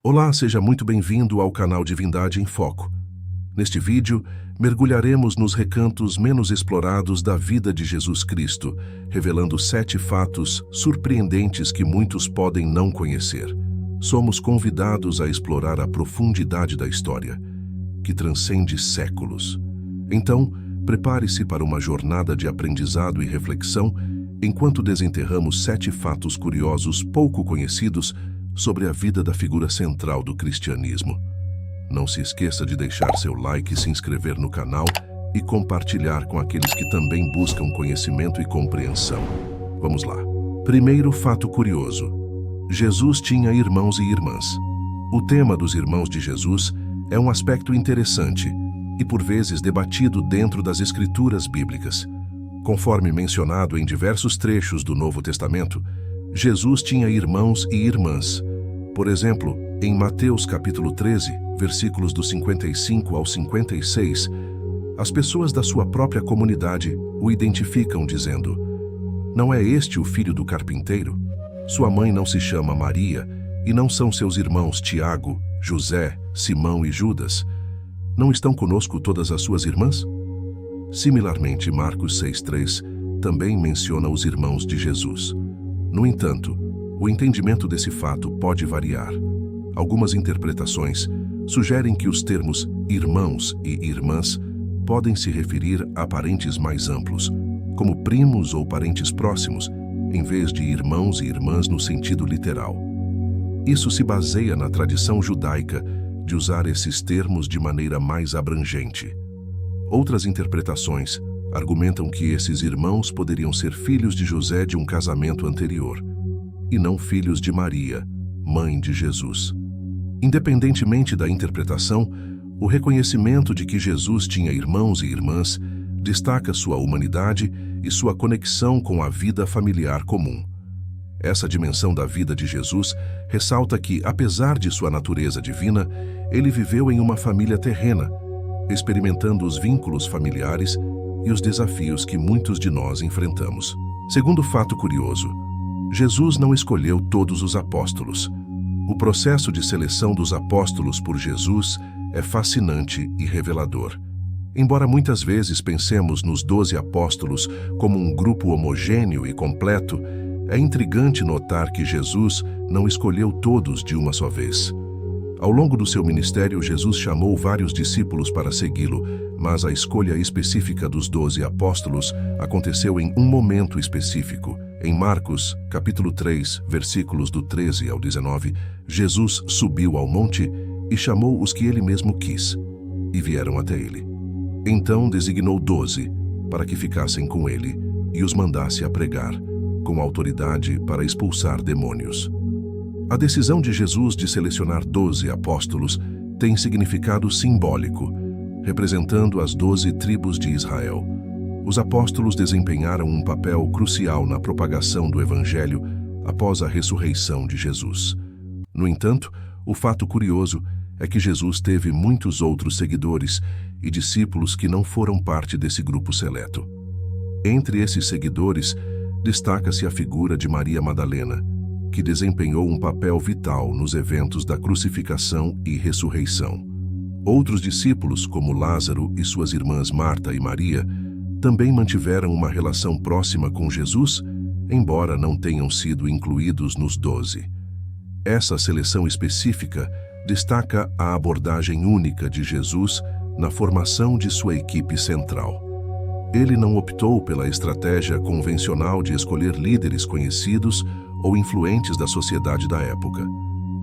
Olá, seja muito bem-vindo ao canal Divindade em Foco. Neste vídeo, mergulharemos nos recantos menos explorados da vida de Jesus Cristo, revelando 7 fatos surpreendentes que muitos podem não conhecer. Somos convidados a explorar a profundidade da história, que transcende séculos. Então, prepare-se para uma jornada de aprendizado e reflexão, enquanto desenterramos 7 fatos curiosos pouco conhecidos sobre a vida da figura central do cristianismo. Não se esqueça de deixar seu like, se inscrever no canal e compartilhar com aqueles que também buscam conhecimento e compreensão. Vamos lá. Primeiro fato curioso. Jesus tinha irmãos e irmãs. O tema dos irmãos de Jesus é um aspecto interessante e por vezes debatido dentro das escrituras bíblicas. Conforme mencionado em diversos trechos do Novo Testamento, Jesus tinha irmãos e irmãs. Por exemplo, em Mateus capítulo 13, versículos do 55 ao 56, as pessoas da sua própria comunidade o identificam dizendo: "Não é este o filho do carpinteiro? Sua mãe não se chama Maria, e não são seus irmãos Tiago, José, Simão e Judas? Não estão conosco todas as suas irmãs?" Similarmente, Marcos 6,3 também menciona os irmãos de Jesus. No entanto, o entendimento desse fato pode variar. Algumas interpretações sugerem que os termos irmãos e irmãs podem se referir a parentes mais amplos, como primos ou parentes próximos, em vez de irmãos e irmãs no sentido literal. Isso se baseia na tradição judaica de usar esses termos de maneira mais abrangente. Outras interpretações argumentam que esses irmãos poderiam ser filhos de José de um casamento anterior, e não filhos de Maria, mãe de Jesus. Independentemente da interpretação, o reconhecimento de que Jesus tinha irmãos e irmãs destaca sua humanidade e sua conexão com a vida familiar comum. Essa dimensão da vida de Jesus ressalta que, apesar de sua natureza divina, ele viveu em uma família terrena, experimentando os vínculos familiares e os desafios que muitos de nós enfrentamos. Segundo fato curioso, Jesus não escolheu todos os apóstolos. O processo de seleção dos apóstolos por Jesus é fascinante e revelador. Embora muitas vezes pensemos nos 12 apóstolos como um grupo homogêneo e completo, é intrigante notar que Jesus não escolheu todos de uma só vez. Ao longo do seu ministério, Jesus chamou vários discípulos para segui-lo, mas a escolha específica dos 12 apóstolos aconteceu em um momento específico. Em Marcos, capítulo 3, versículos do 13 ao 19, Jesus subiu ao monte e chamou os que ele mesmo quis, e vieram até ele. Então designou 12 para que ficassem com ele e os mandasse a pregar, com autoridade para expulsar demônios. A decisão de Jesus de selecionar 12 apóstolos tem significado simbólico, representando as 12 tribos de Israel. Os apóstolos desempenharam um papel crucial na propagação do Evangelho após a ressurreição de Jesus. No entanto, o fato curioso é que Jesus teve muitos outros seguidores e discípulos que não foram parte desse grupo seleto. Entre esses seguidores, destaca-se a figura de Maria Madalena, que desempenhou um papel vital nos eventos da crucificação e ressurreição. Outros discípulos, como Lázaro e suas irmãs Marta e Maria, também mantiveram uma relação próxima com Jesus, embora não tenham sido incluídos nos 12. Essa seleção específica destaca a abordagem única de Jesus na formação de sua equipe central. Ele não optou pela estratégia convencional de escolher líderes conhecidos ou influentes da sociedade da época.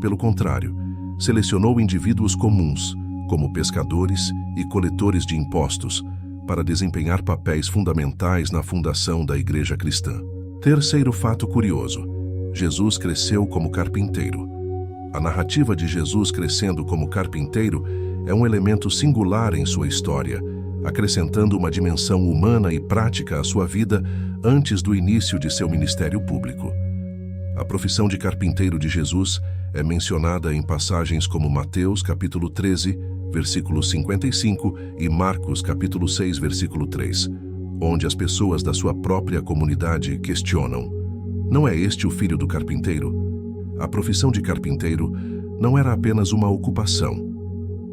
Pelo contrário, selecionou indivíduos comuns, como pescadores e coletores de impostos, para desempenhar papéis fundamentais na fundação da Igreja Cristã. Terceiro fato curioso: Jesus cresceu como carpinteiro. A narrativa de Jesus crescendo como carpinteiro é um elemento singular em sua história, acrescentando uma dimensão humana e prática à sua vida antes do início de seu ministério público. A profissão de carpinteiro de Jesus é mencionada em passagens como Mateus, capítulo 13, versículo 55, e Marcos, capítulo 6, versículo 3, onde as pessoas da sua própria comunidade questionam: "Não é este o filho do carpinteiro?" A profissão de carpinteiro não era apenas uma ocupação.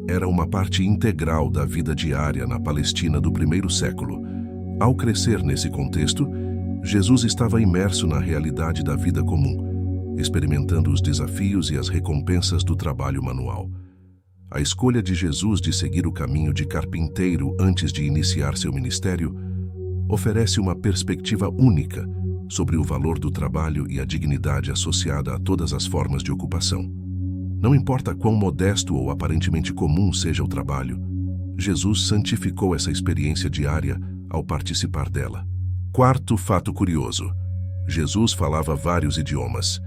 Era uma parte integral da vida diária na Palestina do primeiro século. Ao crescer nesse contexto, Jesus estava imerso na realidade da vida comum, experimentando os desafios e as recompensas do trabalho manual. A escolha de Jesus de seguir o caminho de carpinteiro antes de iniciar seu ministério oferece uma perspectiva única sobre o valor do trabalho e a dignidade associada a todas as formas de ocupação. Não importa quão modesto ou aparentemente comum seja o trabalho, Jesus santificou essa experiência diária ao participar dela. Quarto fato curioso: Jesus falava vários idiomas.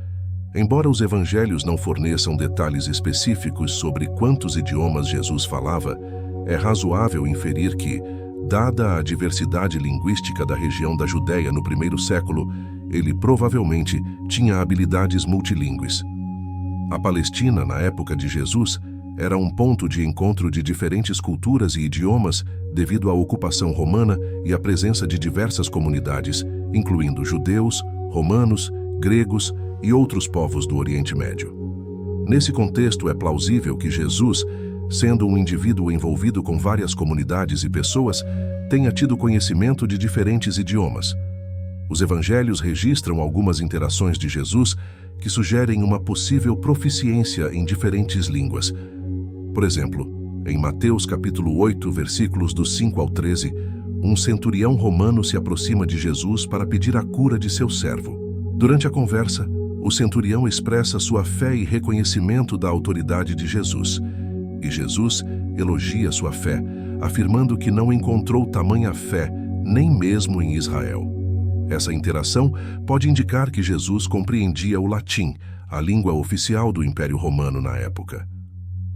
Embora os evangelhos não forneçam detalhes específicos sobre quantos idiomas Jesus falava, é razoável inferir que, dada a diversidade linguística da região da Judéia no primeiro século, ele provavelmente tinha habilidades multilingües. A Palestina, na época de Jesus, era um ponto de encontro de diferentes culturas e idiomas devido à ocupação romana e à presença de diversas comunidades, incluindo judeus, romanos, gregos e outros povos do Oriente Médio. Nesse contexto, é plausível que Jesus, sendo um indivíduo envolvido com várias comunidades e pessoas, tenha tido conhecimento de diferentes idiomas. Os evangelhos registram algumas interações de Jesus que sugerem uma possível proficiência em diferentes línguas. Por exemplo, em Mateus capítulo 8, versículos dos 5 ao 13, um centurião romano se aproxima de Jesus para pedir a cura de seu servo. Durante a conversa, o centurião expressa sua fé e reconhecimento da autoridade de Jesus. E Jesus elogia sua fé, afirmando que não encontrou tamanha fé, nem mesmo em Israel. Essa interação pode indicar que Jesus compreendia o latim, a língua oficial do Império Romano na época.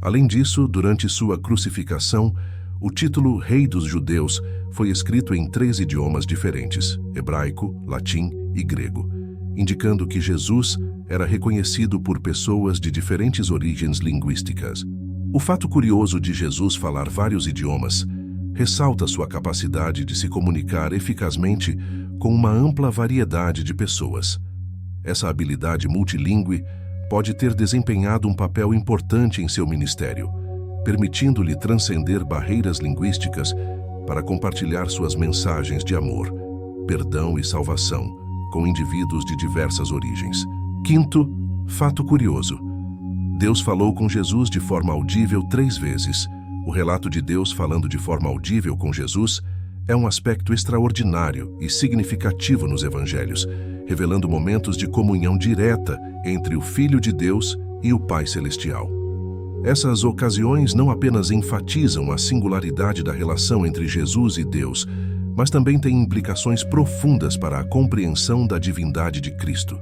Além disso, durante sua crucificação, o título Rei dos Judeus foi escrito em 3 idiomas diferentes: hebraico, latim e grego, indicando que Jesus era reconhecido por pessoas de diferentes origens linguísticas. O fato curioso de Jesus falar vários idiomas ressalta sua capacidade de se comunicar eficazmente com uma ampla variedade de pessoas. Essa habilidade multilingüe pode ter desempenhado um papel importante em seu ministério, permitindo-lhe transcender barreiras linguísticas para compartilhar suas mensagens de amor, perdão e salvação com indivíduos de diversas origens. Quinto, fato curioso: Deus falou com Jesus de forma audível 3 vezes. O relato de Deus falando de forma audível com Jesus é um aspecto extraordinário e significativo nos evangelhos, revelando momentos de comunhão direta entre o Filho de Deus e o Pai Celestial. Essas ocasiões não apenas enfatizam a singularidade da relação entre Jesus e Deus, mas também têm implicações profundas para a compreensão da divindade de Cristo.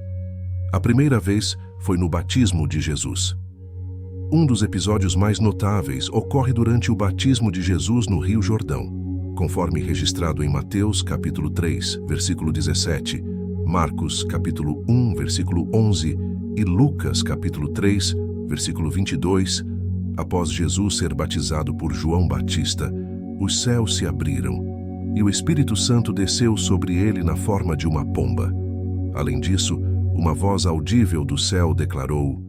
A primeira vez foi no batismo de Jesus. Um dos episódios mais notáveis ocorre durante o batismo de Jesus no Rio Jordão, conforme registrado em Mateus capítulo 3, versículo 17, Marcos capítulo 1, versículo 11 e Lucas capítulo 3, versículo 22. Após Jesus ser batizado por João Batista, os céus se abriram e o Espírito Santo desceu sobre ele na forma de uma pomba. Além disso, uma voz audível do céu declarou: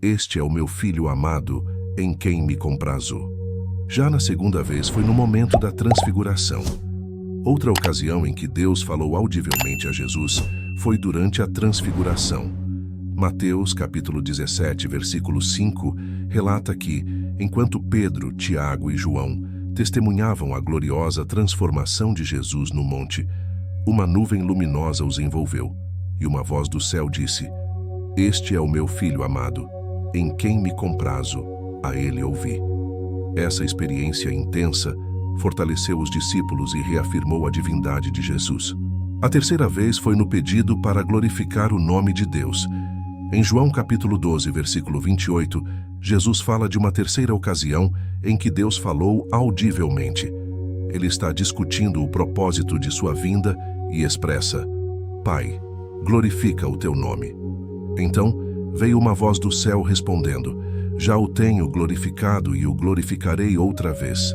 "Este é o meu Filho amado, em quem me comprazo." Já na segunda vez foi no momento da transfiguração. Outra ocasião em que Deus falou audivelmente a Jesus foi durante a transfiguração. Mateus capítulo 17, versículo 5, relata que, enquanto Pedro, Tiago e João testemunhavam a gloriosa transformação de Jesus no monte, uma nuvem luminosa os envolveu, e uma voz do céu disse: "Este é o meu Filho amado, em quem me comprazo, a ele ouvi." Essa experiência intensa fortaleceu os discípulos e reafirmou a divindade de Jesus. A terceira vez foi no pedido para glorificar o nome de Deus. Em João capítulo 12, versículo 28, Jesus fala de uma terceira ocasião em que Deus falou audivelmente. Ele está discutindo o propósito de sua vinda e expressa: "Pai, glorifica o teu nome." Então, veio uma voz do céu respondendo: "Já o tenho glorificado e o glorificarei outra vez."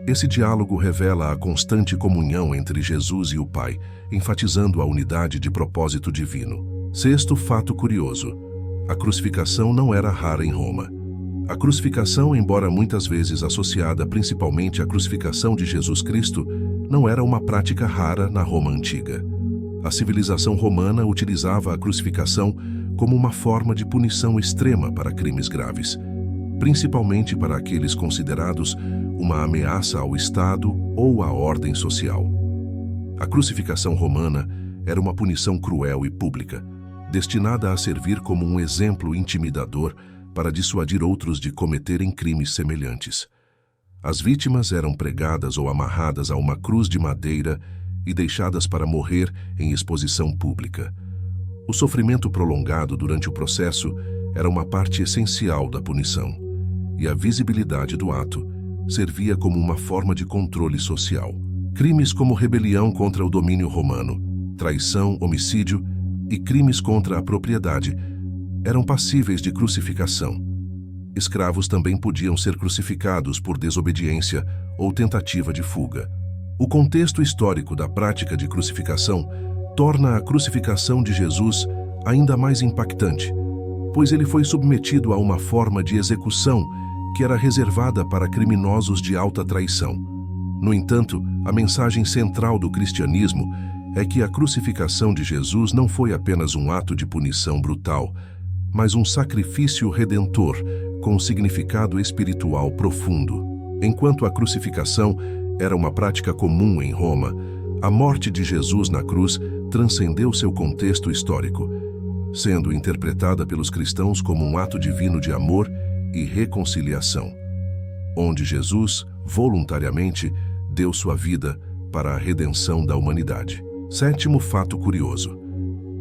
Esse diálogo revela a constante comunhão entre Jesus e o Pai, enfatizando a unidade de propósito divino. Sexto fato curioso: A crucificação não era rara em Roma. A crucificação, embora muitas vezes associada principalmente à crucificação de Jesus Cristo, não era uma prática rara na Roma antiga. A civilização romana utilizava a crucificação como uma forma de punição extrema para crimes graves, principalmente para aqueles considerados uma ameaça ao Estado ou à ordem social. A crucificação romana era uma punição cruel e pública, destinada a servir como um exemplo intimidador para dissuadir outros de cometerem crimes semelhantes. As vítimas eram pregadas ou amarradas a uma cruz de madeira e deixadas para morrer em exposição pública. O sofrimento prolongado durante o processo era uma parte essencial da punição, e a visibilidade do ato servia como uma forma de controle social. Crimes como rebelião contra o domínio romano, traição, homicídio e crimes contra a propriedade eram passíveis de crucificação. Escravos também podiam ser crucificados por desobediência ou tentativa de fuga. O contexto histórico da prática de crucificação torna a crucificação de Jesus ainda mais impactante, pois ele foi submetido a uma forma de execução que era reservada para criminosos de alta traição. No entanto, a mensagem central do cristianismo é que a crucificação de Jesus não foi apenas um ato de punição brutal, mas um sacrifício redentor com significado espiritual profundo. Enquanto a crucificação era uma prática comum em Roma, a morte de Jesus na cruz transcendeu seu contexto histórico, sendo interpretada pelos cristãos como um ato divino de amor e reconciliação, onde Jesus, voluntariamente, deu sua vida para a redenção da humanidade. Sétimo fato curioso.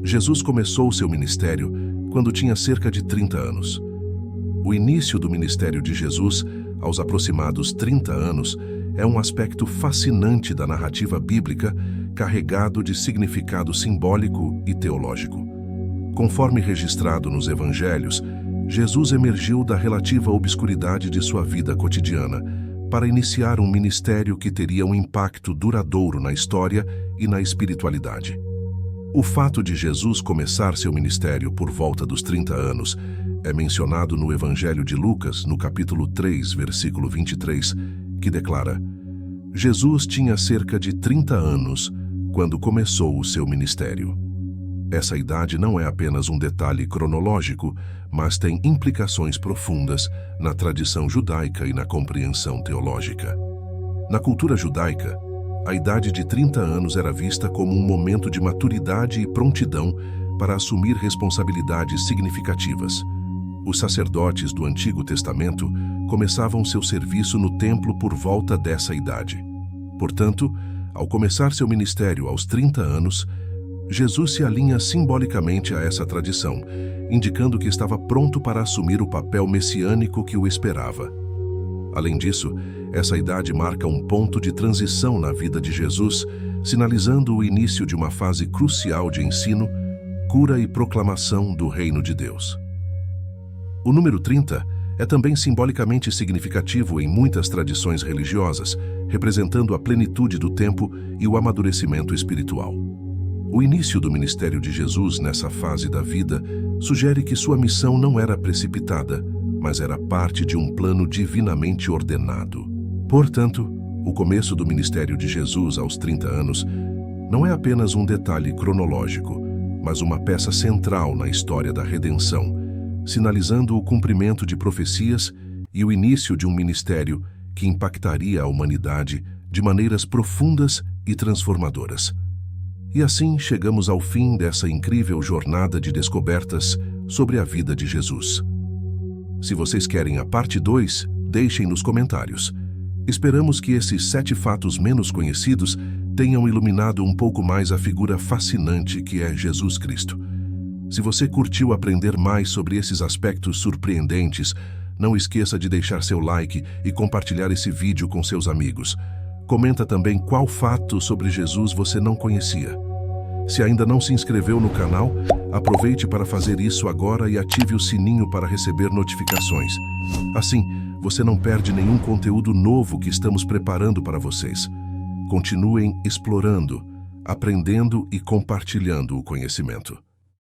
Jesus começou seu ministério quando tinha cerca de 30 anos. O início do ministério de Jesus, aos aproximados 30 anos, é um aspecto fascinante da narrativa bíblica, carregado de significado simbólico e teológico. Conforme registrado nos evangelhos, Jesus emergiu da relativa obscuridade de sua vida cotidiana para iniciar um ministério que teria um impacto duradouro na história e na espiritualidade. O fato de Jesus começar seu ministério por volta dos 30 anos é mencionado no Evangelho de Lucas, no capítulo 3, versículo 23, que declara: Jesus tinha cerca de 30 anos quando começou o seu ministério. Essa idade não é apenas um detalhe cronológico, mas tem implicações profundas na tradição judaica e na compreensão teológica. Na cultura judaica, a idade de 30 anos era vista como um momento de maturidade e prontidão para assumir responsabilidades significativas. Os sacerdotes do Antigo Testamento começavam seu serviço no templo por volta dessa idade. Portanto, ao começar seu ministério aos 30 anos, Jesus se alinha simbolicamente a essa tradição, indicando que estava pronto para assumir o papel messiânico que o esperava. Além disso, essa idade marca um ponto de transição na vida de Jesus, sinalizando o início de uma fase crucial de ensino, cura e proclamação do reino de Deus. O número 30 é também simbolicamente significativo em muitas tradições religiosas, representando a plenitude do tempo e o amadurecimento espiritual. O início do ministério de Jesus nessa fase da vida sugere que sua missão não era precipitada, mas era parte de um plano divinamente ordenado. Portanto, o começo do ministério de Jesus aos 30 anos não é apenas um detalhe cronológico, mas uma peça central na história da redenção, sinalizando o cumprimento de profecias e o início de um ministério que impactaria a humanidade de maneiras profundas e transformadoras. E assim chegamos ao fim dessa incrível jornada de descobertas sobre a vida de Jesus. Se vocês querem a parte 2, deixem nos comentários. Esperamos que esses 7 fatos menos conhecidos tenham iluminado um pouco mais a figura fascinante que é Jesus Cristo. Se você curtiu aprender mais sobre esses aspectos surpreendentes, não esqueça de deixar seu like e compartilhar esse vídeo com seus amigos. Comenta também qual fato sobre Jesus você não conhecia. Se ainda não se inscreveu no canal, aproveite para fazer isso agora e ative o sininho para receber notificações. Assim, você não perde nenhum conteúdo novo que estamos preparando para vocês. Continuem explorando, aprendendo e compartilhando o conhecimento.